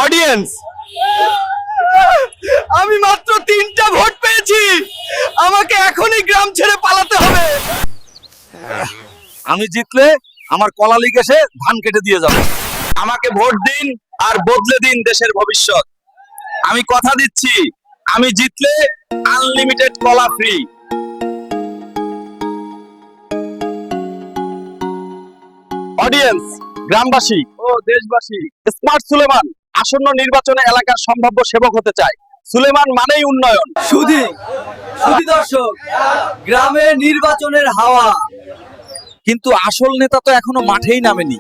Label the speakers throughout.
Speaker 1: Audience, আমি মাত্র 3টা ভোট পেয়েছি, আমাকে এখনই গ্রাম ছেড়ে পালাতে হবে।
Speaker 2: আমি জিতলে আমার কলা লীগ এসে ধান কেটে দিয়ে যাবে।
Speaker 1: আমাকে ভোট দিন আর বদলে দিন দেশের ভবিষ্যৎ। আমি কথা দিচ্ছি, আমি জিতলে আনলিমিটেড কলা ফ্রি।
Speaker 2: অডিয়েন্স, গ্রামবাসী ও দেশবাসী, স্মার্ট সুলেমান আসন্ন নির্বাচনে এলাকার সম্ভাব্য সেবক হতে চায়। সুলেমান মানেই উন্নয়ন।
Speaker 3: সুধী দর্শক, গ্রামে নির্বাচনের হাওয়া,
Speaker 2: কিন্তু আসল নেতা তো এখনো মাঠেই নামেনি।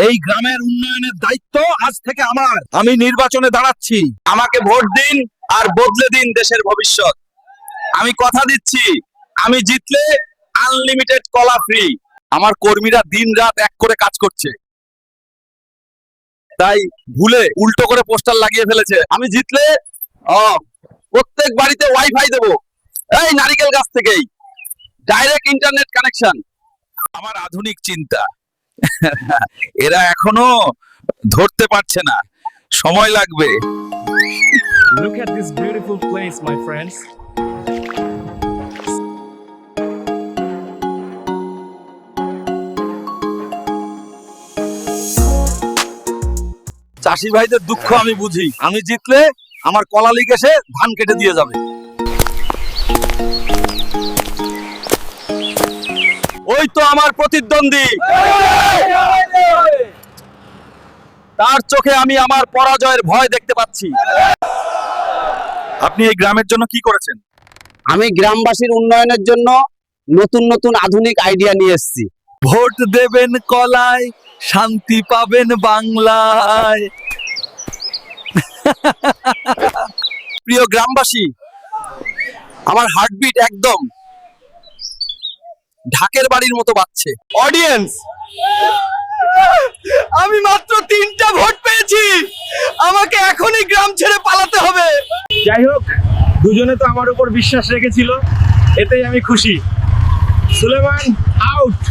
Speaker 2: এই গ্রামের উন্নয়নের দায়িত্ব আজ থেকে আমার। আমি নির্বাচনে দাঁড়াচ্ছি।
Speaker 1: আমাকে ভোট দিন আর বদলে দিন দেশের ভবিষ্যৎ। আমি কথা দিচ্ছি, আমি জিতলে আনলিমিটেড কলা ফ্রি।
Speaker 2: আমার কর্মীরা দিন-রাত এক করে কাজ করছে, তাই ভুলে উল্টো করে পোস্টার লাগিয়ে ফেলেছে। আমি জিতলে প্রত্যেক বাড়িতে ওয়াইফাই দেবো, এই নারিকেল গাছ থেকেই ডাইরেক্ট ইন্টারনেট কানেকশন। আমার আধুনিক চিন্তা এরা এখনো ধরতে পারছে না, সময় লাগবে।
Speaker 4: Look at this beautiful place, my friends.
Speaker 2: চাষি ভাইদের দুঃখ আমি বুঝি। আমি জিতলে আমার কলা লীগ এসে ধান কেটে দিয়ে যাবে। ওই তো আমার প্রতিদ্বন্দ্বী, তার চোখে আমি আমার পরাজয়ের ভয় দেখতে পাচ্ছি। আপনি এই গ্রামের জন্য কি করেছেন?
Speaker 3: আমি গ্রামবাসীর উন্নয়নের জন্য নতুন নতুন আধুনিক আইডিয়া নিয়ে এসেছি।
Speaker 2: ভোট দেবেন কলায়, শান্তি পাবেন বাংলায়। প্রিয় গ্রামবাসী, আমার হার্টবিট একদম ঢাকের বাড়ির মতো বাজছে।
Speaker 1: অডিয়েন্স, আমি মাত্র 3টা ভোট পেয়েছি, আমাকে এখনই গ্রাম ছেড়ে পালাতে হবে।
Speaker 4: যাই হোক, দুজনে তো আমার উপর বিশ্বাস রেখেছিল, এতেই আমি খুশি। সুলেমান আউট।